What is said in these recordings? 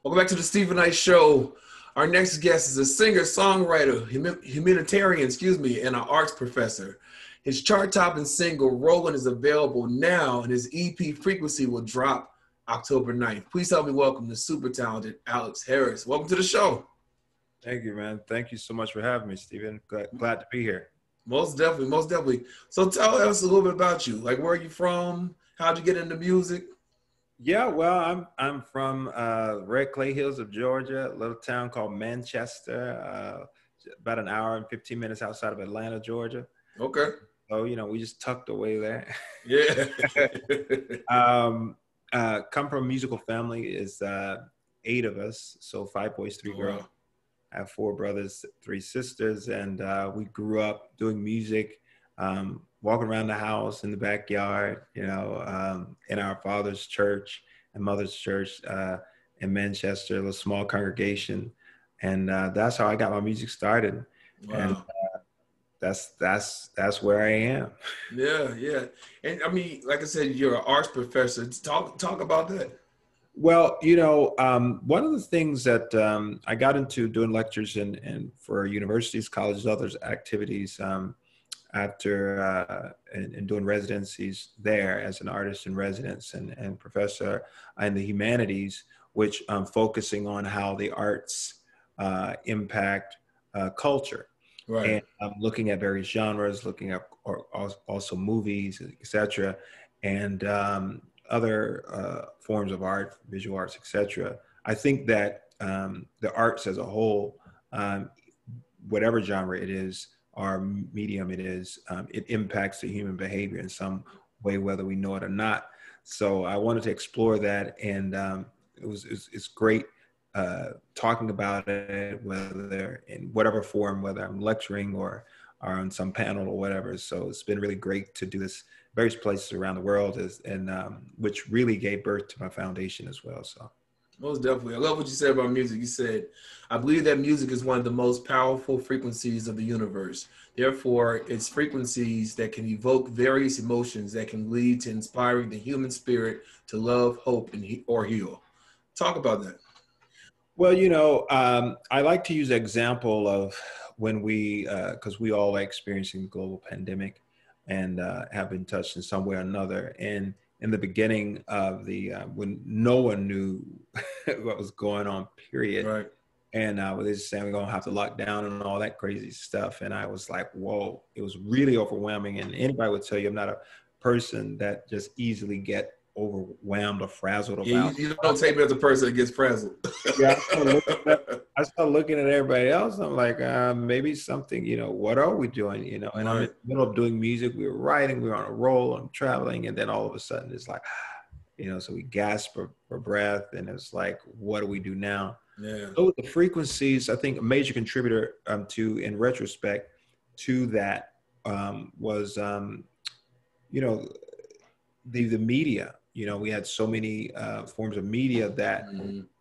Welcome back to the Stephen Knight Show. Our next guest is a singer-songwriter, humanitarian, and an arts professor. His chart-topping single, Rollin, is available now, and his EP, Frequency, will drop October 9th. Please help me welcome the super talented Alex Harris. Welcome to the show. Thank you, man. Thank you so much for having me, Stephen. Glad to be here. Most definitely, most definitely. So tell us a little bit about you. Like, where are you from? How'd you get into music? Yeah, well, I'm from Red Clay Hills of Georgia, a little town called Manchester, about an hour and 15 minutes outside of Atlanta, Georgia. Okay. So, we just tucked away there. Yeah. Come from a musical family. Is 8 of us, so 5 boys, 3 girls. Wow. I have 4 brothers, 3 sisters, and we grew up doing music, walking around the house, in the backyard, in our father's church and mother's church in Manchester, a little small congregation. And that's how I got my music started. Wow. And that's where I am. Yeah. And I mean, like I said, you're an arts professor. Talk about that. Well, one of the things that I got into doing lectures and for universities, colleges, other activities after and doing residencies there as an artist in residence and professor in the humanities, which focusing on how the arts impact culture. Right. And I'm looking at various genres, looking at also movies, etc. And other forms of art, visual arts, etc. I think that the arts as a whole, whatever genre it is or medium it is, it impacts the human behavior in some way, whether we know it or not. So I wanted to explore that, and it's great talking about it, whether in whatever form, whether I'm lecturing or on some panel or whatever. So it's been really great to do this various places around the world, and which really gave birth to my foundation as well. So most definitely. I love what you said about music. You said, I believe that music is one of the most powerful frequencies of the universe. Therefore, it's frequencies that can evoke various emotions that can lead to inspiring the human spirit to love, hope, or heal. Talk about that. Well, I like to use the example of when because we all are experiencing the global pandemic and have been touched in some way or another. And in the beginning of when no one knew what was going on, period. Right. And they just saying we're going to have to lock down and all that crazy stuff. And I was like, whoa, it was really overwhelming. And anybody would tell you I'm not a person that just easily get overwhelmed or frazzled about. You don't take me as a person that gets frazzled. Yeah, I started looking at everybody else. I'm like, maybe something, what are we doing? And I'm in the middle of doing music. We were writing, we were on a roll, I'm traveling. And then all of a sudden it's like, so we gasp for breath, and it's like, what do we do now? Yeah. So the frequencies, I think a major contributor in retrospect to that was, the media. We had so many forms of media that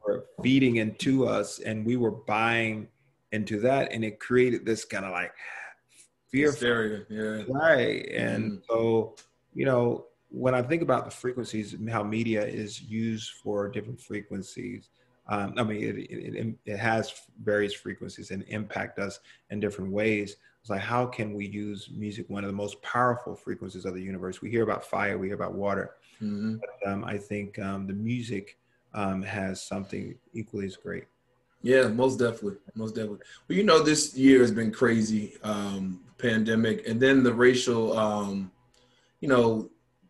were feeding into us, and we were buying into that, and it created this kind of like fear. Hysteria, yeah. Right. And so, when I think about the frequencies, how media is used for different frequencies, it has various frequencies and impact us in different ways. It's like, how can we use music, one of the most powerful frequencies of the universe? We hear about fire, we hear about water. But, I think the music has something equally as great. Yeah, most definitely. Well, this year has been crazy, pandemic, and then the racial,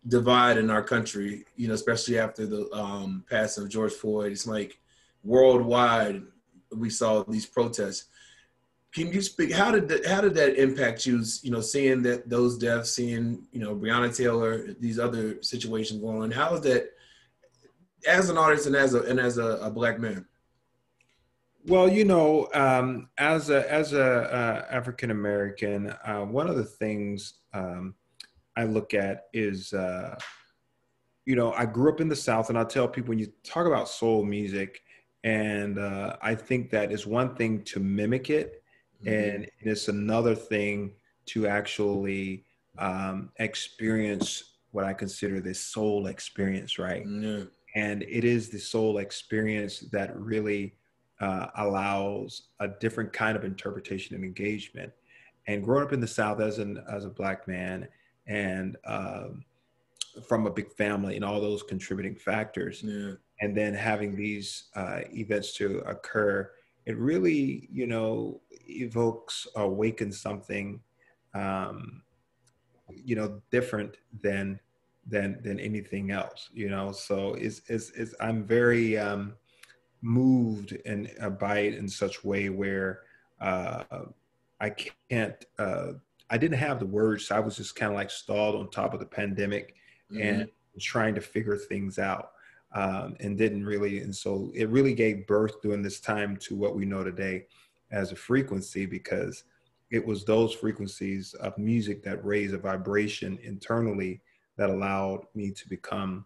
divide in our country, especially after the passing of George Floyd. It's like worldwide we saw these protests. Can you speak? How did that impact you? Seeing that those deaths, seeing Breonna Taylor, these other situations going on. How is that as an artist and as a Black man? Well, as a African American, one of the things I look at is, I grew up in the South, and I tell people when you talk about soul music, and I think that it's one thing to mimic it. And it's another thing to actually experience what I consider this soul experience, right? Yeah. And it is the soul experience that really allows a different kind of interpretation and engagement. And growing up in the South as a Black man, and from a big family and all those contributing factors, Yeah. and then having these events to occur, it really, evokes or awakens something, different than anything else. So it's I'm very moved and by it in such way where uh, I can't. I didn't have the words. So I was just kind of like stalled on top of the pandemic Mm-hmm. and trying to figure things out, and didn't really. And so it really gave birth during this time to what we know today as a frequency, because it was those frequencies of music that raised a vibration internally that allowed me to become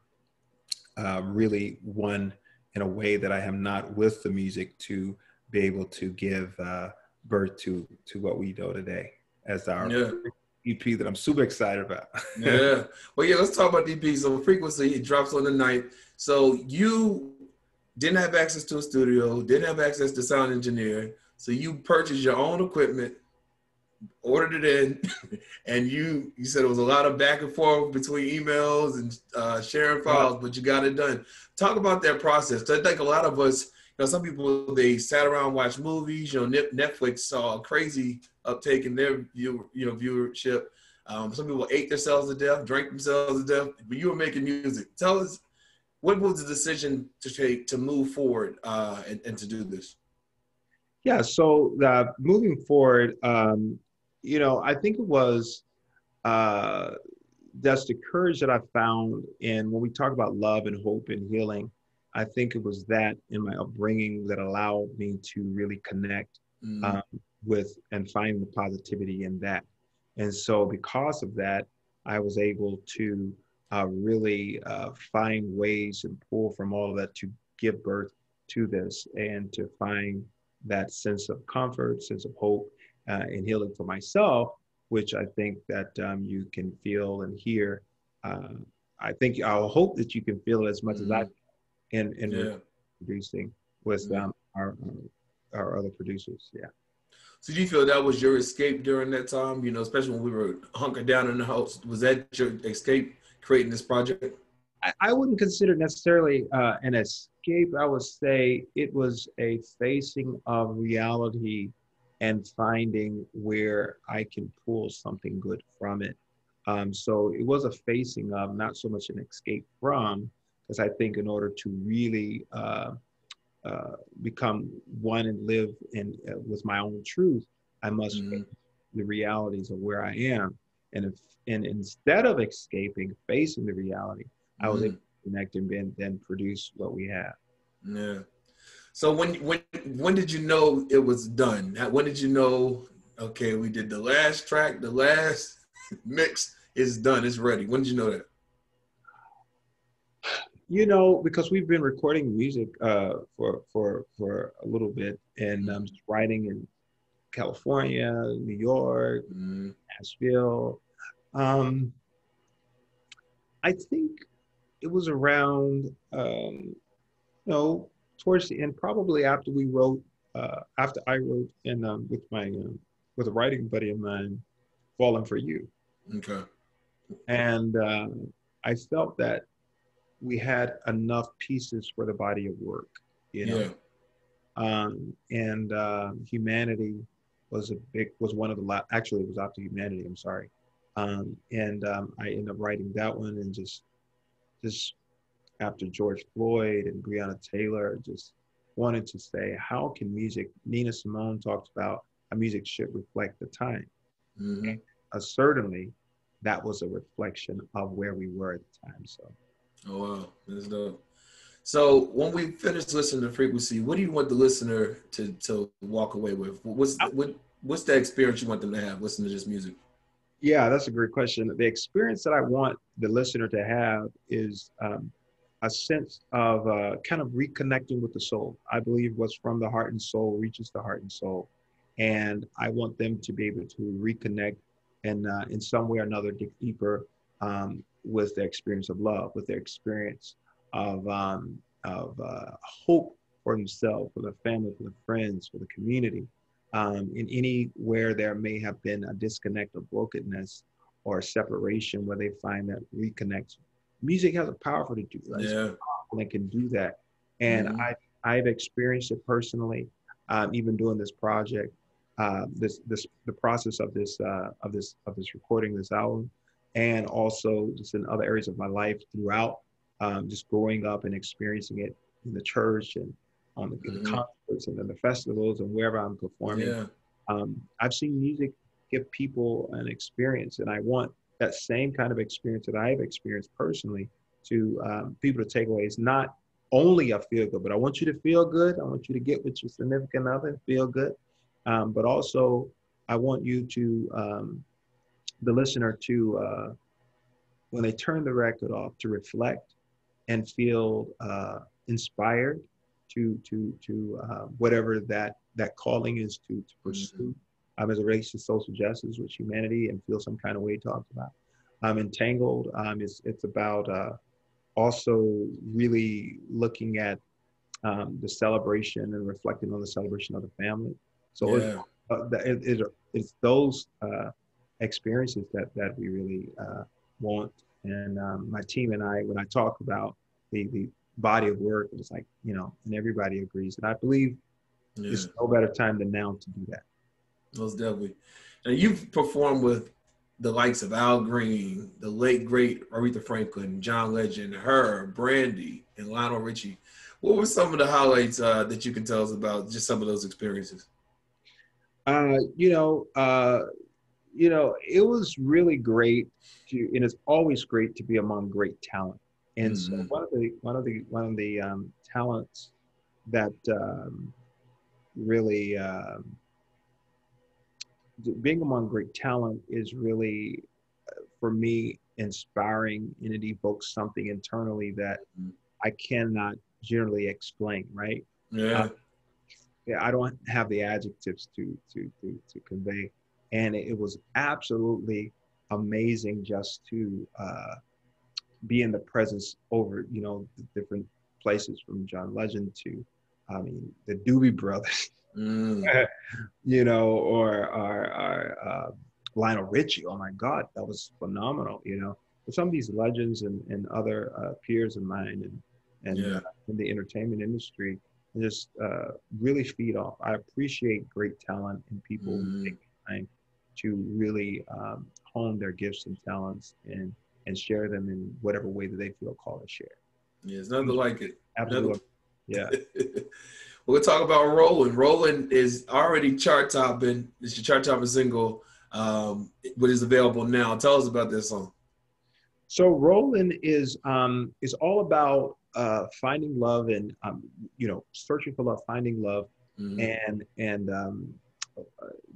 really one in a way that I am not with the music, to be able to give birth to what we know today as our Yeah. EP that I'm super excited about. Yeah. Well, yeah, let's talk about DP. So frequency, it drops on the ninth. So you didn't have access to a studio, didn't have access to sound engineer. So you purchased your own equipment, ordered it in, and you said it was a lot of back and forth between emails and sharing files, but you got it done. Talk about that process. I think a lot of us, some people, they sat around, watched movies. Netflix saw a crazy uptake in their viewership. Some people ate themselves to death, drank themselves to death, but you were making music. Tell us, what was the decision to take to move forward and to do this? Yeah. So moving forward, I think it was that's the courage that I found. And when we talk about love and hope and healing, I think it was that in my upbringing that allowed me to really connect um, with and find the positivity in that. And so because of that, I was able to really find ways and pull from all of that to give birth to this, and to find that sense of comfort, sense of hope, and healing for myself, which I think that you can feel and hear. I think I'll hope that you can feel it as much as I can in producing with our other producers. Yeah. So do you feel that was your escape during that time? Especially when we were hunkered down in the house. Was that your escape, creating this project? I wouldn't consider necessarily an escape. I would say it was a facing of reality and finding where I can pull something good from it. So it was a facing of, not so much an escape from, because I think in order to really become one and live in with my own truth, I must face the realities of where I am. And instead of escaping, facing the reality, I was able to connect and then produce what we have. Yeah. So when did you know it was done? When did you know, okay, we did the last track, the last mix is done, it's ready? When did you know that? Because we've been recording music for a little bit, and just writing in California, New York, Nashville. I think it was around, towards the end, probably after we wrote, after I wrote, and with a writing buddy of mine, "Falling for You." Okay. And I felt that we had enough pieces for the body of work, Humanity was one of the actually it was After Humanity, I'm sorry. I ended up writing that one, and just after George Floyd and Breonna Taylor, just wanted to say, how can music, Nina Simone talks about how music should reflect the time. Certainly that was a reflection of where we were at the time. So. Oh, wow. That's dope. So when we finish listening to Frequency, what do you want the listener to walk away with? What's the experience you want them to have listening to this music? Yeah, that's a great question. The experience that I want the listener to have is a sense of kind of reconnecting with the soul. I believe what's from the heart and soul reaches the heart and soul. And I want them to be able to reconnect and in some way or another dig deeper with their experience of love, with their experience of hope for themselves, for their family, for their friends, for the community. In anywhere there may have been a disconnect or brokenness or a separation where they find that reconnect. Music has a powerful to do that. It's powerful and can do that. And I've experienced it personally, even doing this project, the process of this recording this album, and also just in other areas of my life throughout, just growing up and experiencing it in the church and on the concerts and then the festivals and wherever I'm performing. I've seen music give people an experience, and I want that same kind of experience that I've experienced personally to people to take away. It's not only a feel good, but I want you to feel good. I want you to get with your significant other, feel good. But also I want you to, the listener to, when they turn the record off, to reflect and feel inspired to whatever that calling is to pursue. As it relates to social justice with humanity and feel some kind of way talked about. Entangled, it's about also really looking at the celebration and reflecting on the celebration of the family. So it's those experiences that we really want. And my team and I, when I talk about the body of work, it's like, and everybody agrees. And I believe there's no better time than now to do that. Most definitely. And you've performed with the likes of Al Green, the late, great Aretha Franklin, John Legend, her, Brandy, and Lionel Richie. What were some of the highlights that you can tell us about just some of those experiences? It was really great and it's always great to be among great talent. And so one of the talents that really being among great talent is really, for me, inspiring, and it evokes something internally that I cannot generally explain, right? I don't have the adjectives to convey. And it was absolutely amazing just to be in the presence over, the different places from John Legend to, the Doobie Brothers. Or Lionel Richie. Oh my God, that was phenomenal. But some of these legends and other peers of mine and in the entertainment industry just really feed off. I appreciate great talent and people who take time to really hone their gifts and talents and share them in whatever way that they feel called to share. Yeah, it's nothing like it. Absolutely. Yeah. We'll talk about Rollin. Rollin is already chart topping. It's your chart topping single, but is available now. Tell us about this song. So Rollin is all about finding love and searching for love, finding love, and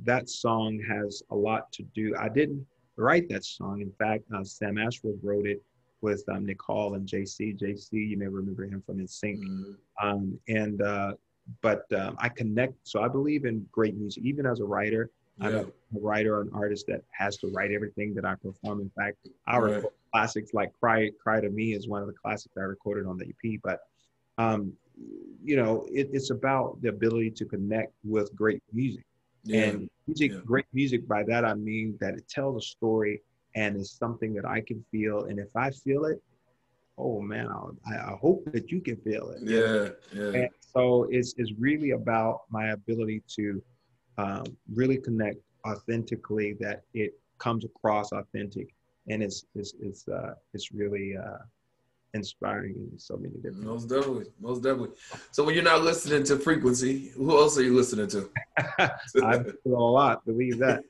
that song has a lot to do. I didn't write that song. In fact, Sam Ashford wrote it with Nicole and JC. JC, you may remember him from NSYNC. But I connect. So I believe in great music, even as a writer. I'm a writer, an artist that has to write everything that I perform. In fact, I record classics like Cry to Me is one of the classics I recorded on the EP. But, it's about the ability to connect with great music. And great music, by that I mean that it tells a story and is something that I can feel. And if I feel it, oh man, I hope that you can feel it. And so it's really about my ability to really connect authentically, that it comes across authentic, and it's really inspiring in so many different ways. Most definitely. So when you're not listening to Frequency, who else are you listening to? I feel a lot, believe that.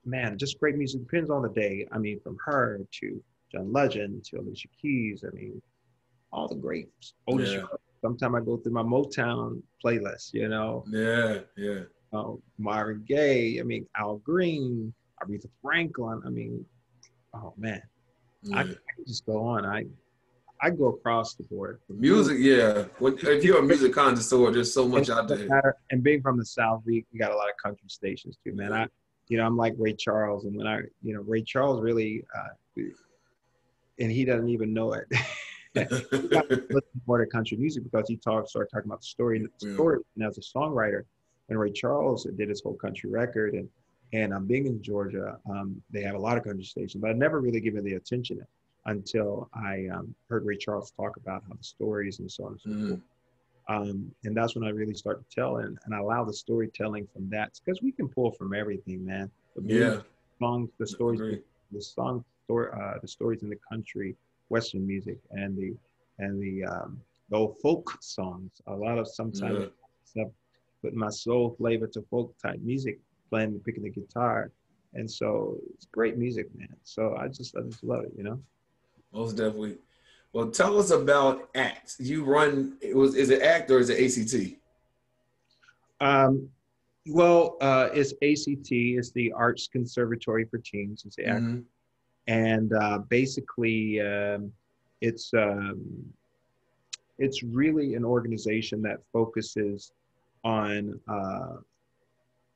Man, just great music. Depends on the day. I mean, from her to John Legend to Alicia Keys. I mean, all the greats. Sometimes I go through my Motown playlist, Marvin Gaye, Al Green, Aretha Franklin. Oh man, I can just go on. I go across the board. Music, if you're a music connoisseur, there's so much out there. And being from the South, we got a lot of country stations too, man. I'm like Ray Charles, and when Ray Charles really and he doesn't even know it. He got to listen more to country music because he started talking about the story. And as a songwriter, when Ray Charles did his whole country record, and I'm being in Georgia, they have a lot of country stations, but I never really given the attention until I heard Ray Charles talk about how the stories and so on and so forth. And that's when I really start to tell and I allow the storytelling from that, because we can pull from everything, man. The music, songs, the stories, the stories in the country, Western music, and the old folk songs. A lot of sometimes stuff, putting my soul flavor to folk type music, picking the guitar, and so it's great music, man. So I just love it, you know. Most definitely. Well, tell us about ACT. You run, is it ACT or is it ACT? It's ACT. It's the Arts Conservatory for Teens. It's the ACT. Mm-hmm. And basically, it's really an organization that focuses on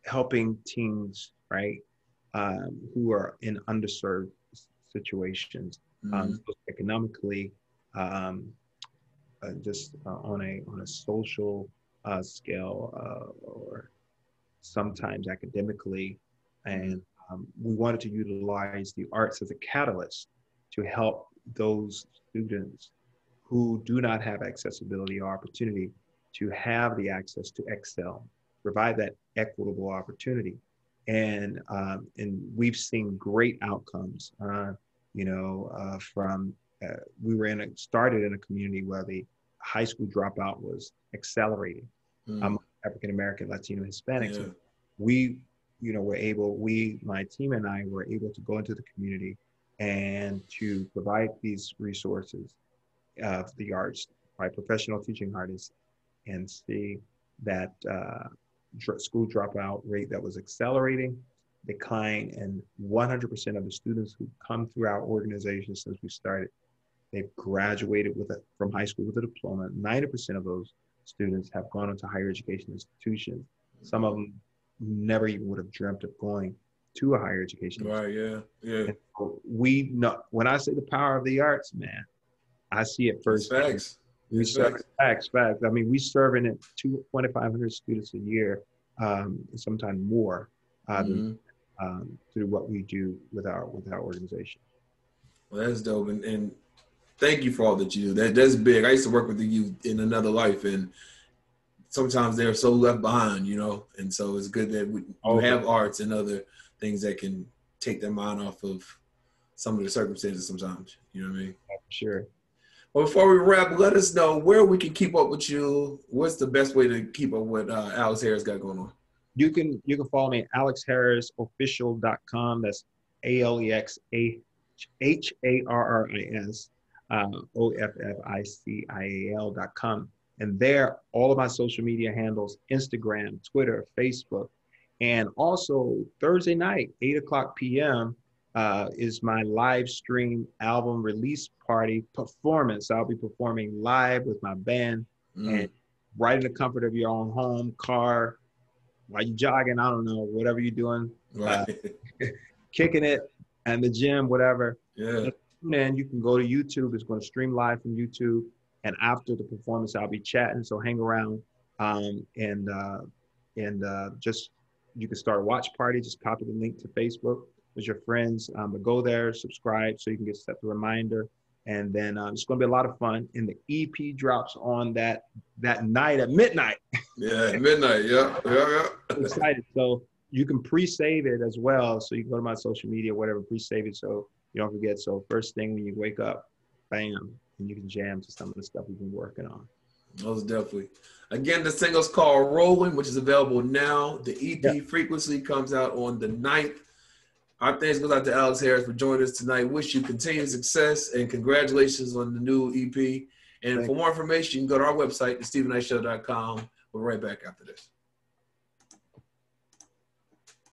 helping teens, right, who are in underserved situations, economically, just on a social scale, or sometimes academically, and we wanted to utilize the arts as a catalyst to help those students who do not have accessibility or opportunity to have the access to excel, provide that equitable opportunity. And we've seen great outcomes, from, started in a community where the high school dropout was accelerating. African-American, Latino, Hispanics. Yeah. My team and I were able to go into the community and to provide these resources of the arts by professional teaching artists, and see that school dropout rate that was accelerating decline, and 100% of the students who come through our organization since we started, they've graduated from high school with a diploma. 90% of those students have gone into higher education institutions. Some of them never even would have dreamt of going to a higher education. Right, yeah. And so we know, when I say the power of the arts, man, I see it first. Facts. Facts. I mean, we serving it 2,500 students a year, sometimes more, through what we do with our organization. Well, that's dope, and thank you for all that you do. That's big. I used to work with the youth in another life, and sometimes they're so left behind, and so it's good that we have arts and other things that can take their mind off of some of the circumstances sometimes. You know what I mean? Sure. Well, before we wrap, let us know where we can keep up with you. What's the best way to keep up with Alex Harris got going on? You can follow me at alexharrisofficial.com. That's AlexHarris OFFICIAL.com. And there, all of my social media handles, Instagram, Twitter, Facebook, and also Thursday night, 8:00 p.m. Is my live stream album release party performance. I'll be performing live with my band, and right in the comfort of your own home, car, while you're jogging, I don't know, whatever you're doing, kicking it, and the gym, whatever. Yeah. And you can go to YouTube. It's going to stream live from YouTube. And after the performance, I'll be chatting. So hang around, just you can start a watch party. Just copy the link to Facebook with your friends. But go there, subscribe, so you can set the reminder. And then it's going to be a lot of fun. And the EP drops on that night at midnight. Yeah, at midnight. Yeah. I'm excited. So you can pre-save it as well. So you can go to my social media, whatever, pre-save it so you don't forget. So first thing when you wake up, bam, and you can jam to some of the stuff we've been working on. Most definitely. Again, the single's called Rollin, which is available now. The EP Frequency comes out on the 9th. Our thanks goes out to Alex Harris for joining us tonight. Wish you continued success and congratulations on the new EP. And for more information, you can go to our website, thestevenknightshow.com. We're right back after this.